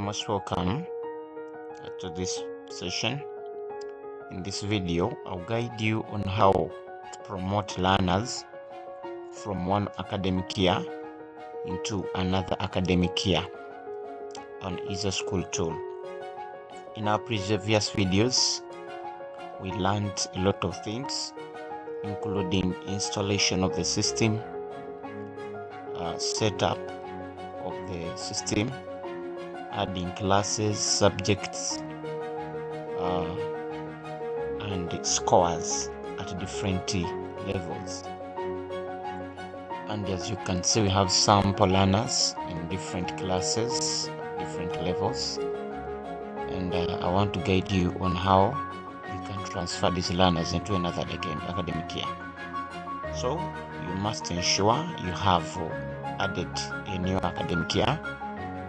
most welcome to this session. In this video, I'll guide you on how to promote learners from one academic year into another academic year on EasySchool tool. In our previous videos, we learned a lot of things, including installation of the system, setup of the system, adding classes, subjects, and scores at different levels. And as you can see, we have sample learners in different classes, different levels, and I want to guide you on how you can transfer these learners into another academic year. So you must ensure you have added a new academic year.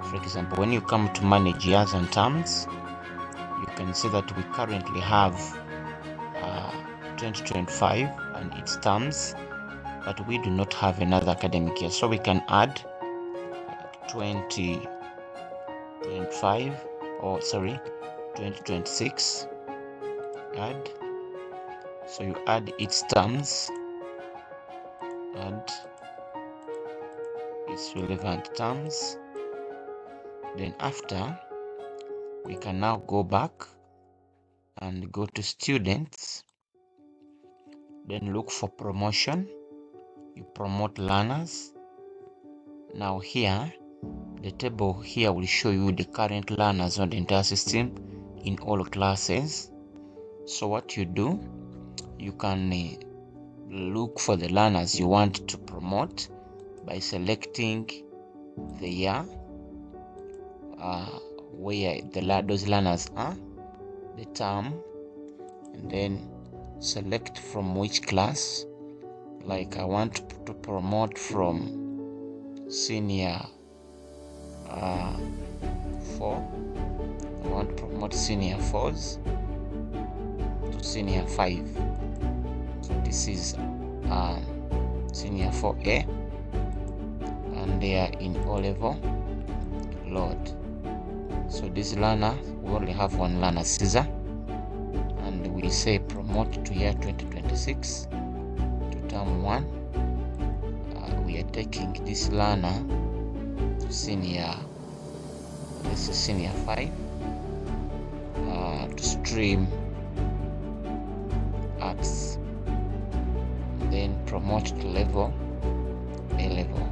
For example, when you come to manage years and terms, you can see that we currently have 2025 and its terms, but we do not have another academic year. So we can add 2026, add. So you add its terms, add its relevant terms. Then after, we can now go back and go to students, then look for promotion. You promote learners. Now here, the table here will show you the current learners on the entire system in all classes. So what you do, you can look for the learners you want to promote by selecting the year where those learners are, the term, and then select from which class. Like I want to promote from senior 4. I want to promote senior 4s to senior 5. So this is senior 4A, and they are in O level load. So this learner, we only have one learner, Caesar, and we say promote to year 2026 to term 1. We are taking this learner to senior 5 to stream arts, then promote to level A level.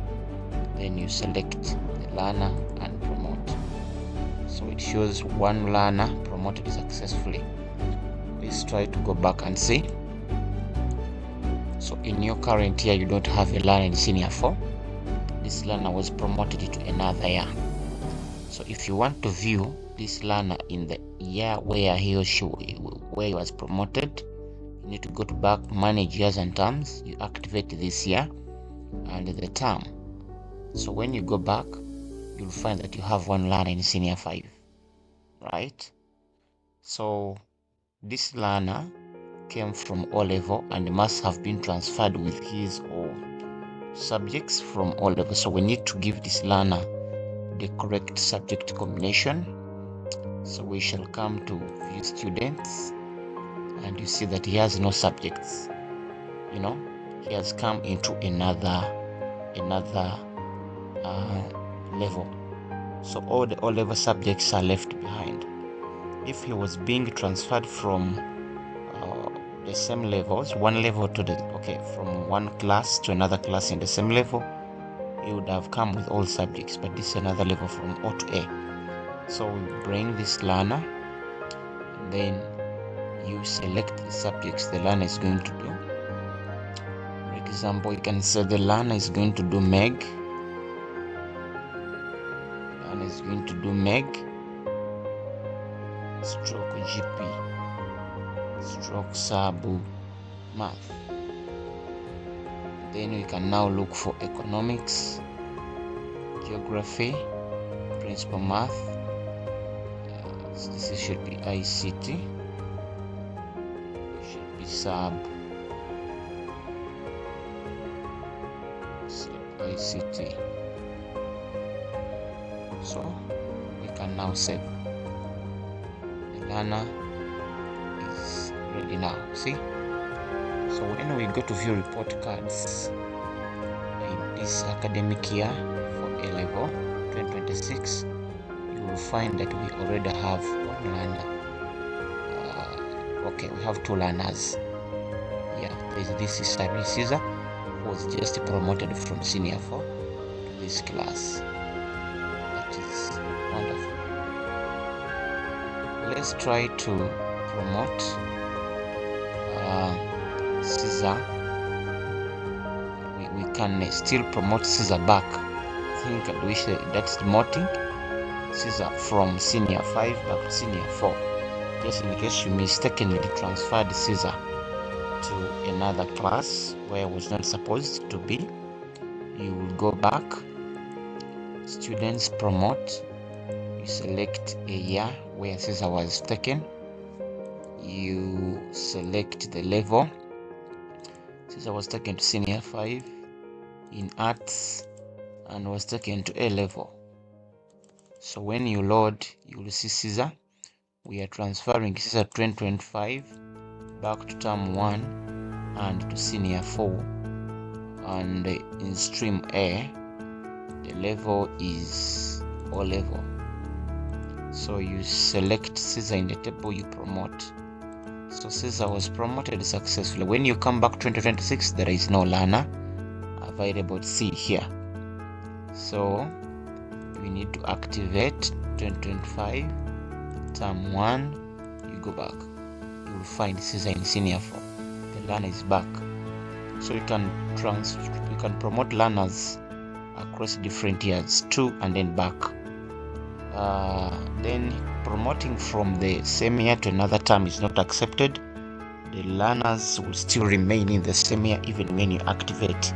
Then you select the learner and promote. So it shows one learner promoted successfully. Let's try to go back and see. So in your current year, you don't have a learner in senior 4. This learner was promoted to another year. So if you want to view this learner in the year where he or she was promoted, you need to go to back, manage years and terms. You activate this year and the term. So when you go back, you'll find that you have one learner in senior 5, right? So this learner came from O level and must have been transferred with his or subjects from O level. So we need to give this learner the correct subject combination. So we shall come to view students, and you see that he has no subjects. He has come into another level. So all the O level subjects are left behind. If he was being transferred from the same levels, one level to from one class to another class in the same level, he would have come with all subjects, but this is another level from O to A. So we bring this learner, and then you select the subjects the learner is going to do. For example, you can say the learner is going to do MEG. Learner is going to do MEG stroke GP stroke Sabu math. Then we can now look for economics, geography, principal math. This should be ICT. It should be sub ICT. So we can now save. The learner is ready now. See? So when we go to view report cards in this academic year for A level 2026, you will find that we already have one learner. Okay, we have two learners. Yeah, there's this Isabel Caesar who was just promoted from senior 4 to this class. That is wonderful. Let's try to promote Caesar. We can still promote Caesar back. I think that's demoting Caesar from senior 5 back to senior 4. Just in case you mistakenly transferred Caesar to another class where it was not supposed to be, you will go back, students promote, you select a year where Caesar was taken, you select the level. Caesar was taken to senior 5 in arts and was taken to A level. So when you load, you will see Caesar. We are transferring Caesar 2025 back to term 1 and to senior 4, and in stream A the level is O level. So you select Caesar in the table, you promote. So Caesar was promoted successfully. When you come back 2026, there is no learner available to see here. So we need to activate 2025 term 1. You go back, you will find Caesar in senior 4. The learner is back. So you can promote learners across different years, 2 and then back. Then promoting from the same year to another term is not accepted. The learners will still remain in the same year even when you activate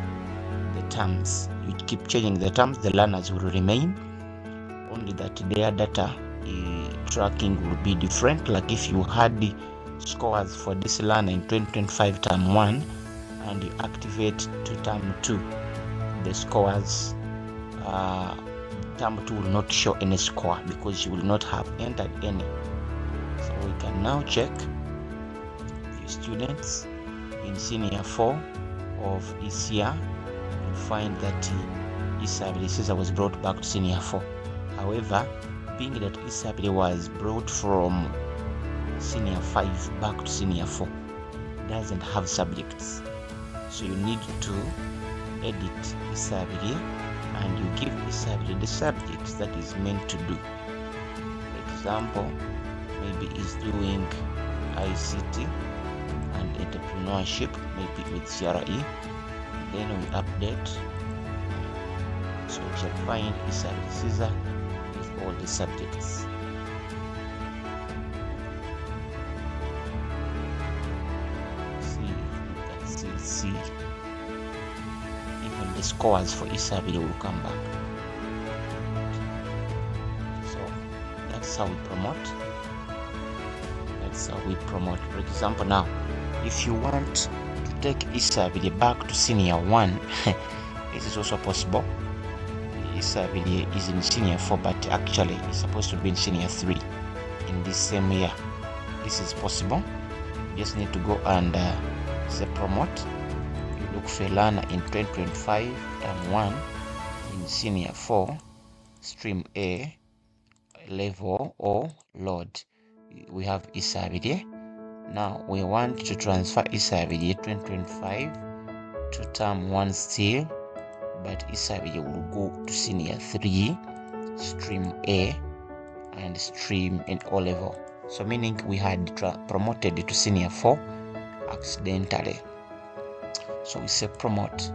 the terms. You keep changing the terms, the learners will remain, only that their data tracking will be different. Like if you had the scores for this learner in 2025 term 1 and you activate to term 2, the scores term 2 will not show any score because you will not have entered any. So we can now check few students in senior 4 of this year. You find that Isabel Caesar was brought back to senior 4. However, being that Isabel was brought from senior 5 back to senior 4, doesn't have subjects. So you need to edit Isabel and you give Isabel the subjects that is meant to do. For example, maybe he's doing ICT and entrepreneurship, maybe with CRE. Then we update. So we shall find Isabel Caesar with all the subjects. See if you can see even the scores for Isabel will come back. So that's how we promote. That's how we promote. For example, now if you want to take Isabel back to senior 1, it is also possible. Isabel is in senior 4, but actually is supposed to be in senior 3 in this same year. This is possible. You just need to go and say promote. You look for a learner in 2025 term 1 in senior 4, stream A, level or load. We have Isabel. Now we want to transfer Isabel 2025 to term 1 still, but Isabel will go to senior 3, stream A and stream in O level. So meaning we had promoted to senior 4 accidentally. So we say promote.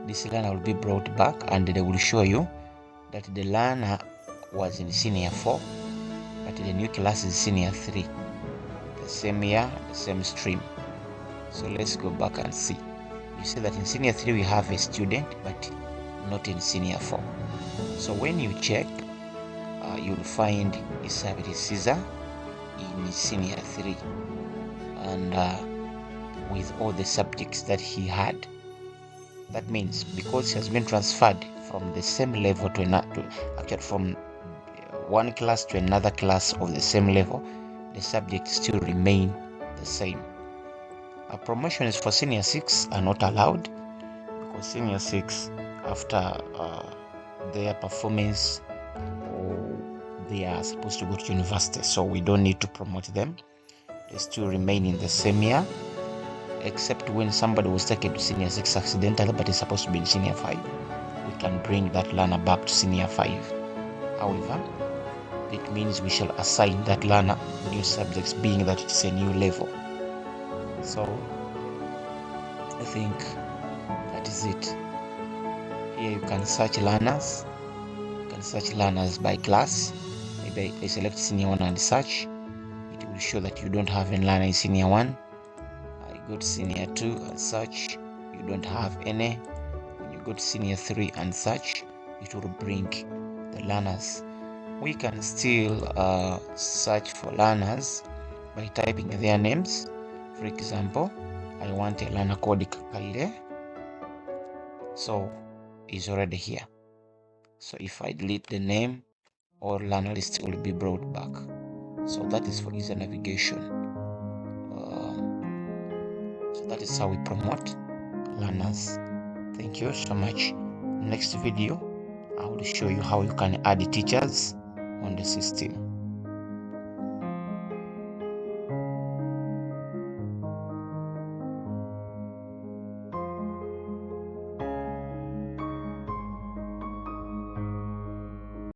This learner will be brought back and they will show you that the learner was in senior 4, but the new class is senior 3. The same year, the same stream. So let's go back and see. You see that in senior 3 we have a student, but not in senior 4. So when you check, you'll find Isabel Caesar in senior 3 and with all the subjects that he had. That means because he has been transferred from the same level to another, actually from one class to another class of the same level, the subjects still remain the same. A promotions for senior 6 are not allowed, because senior 6, after their performance, they are supposed to go to university, so we don't need to promote them. They still remain in the same year, except when somebody was taken to senior 6 accidentally but is supposed to be in senior 5. We can bring that learner back to senior 5. However, it means we shall assign that learner new subjects, being that it's a new level. So I think that is it. Here you can search learners. You can search learners by class. Maybe I select senior 1 and search. It will show that you don't have any learner in senior 1. I go to senior 2 and search. You don't have any. When you go to senior 3 and search, it will bring the learners. We can still search for learners by typing their names. For example, I want a learner called Kakalile, so it's already here. So if I delete the name, all learner list will be brought back. So that is for easier navigation. So that is how we promote learners. Thank you so much. Next video, I will show you how you can add teachers on the system.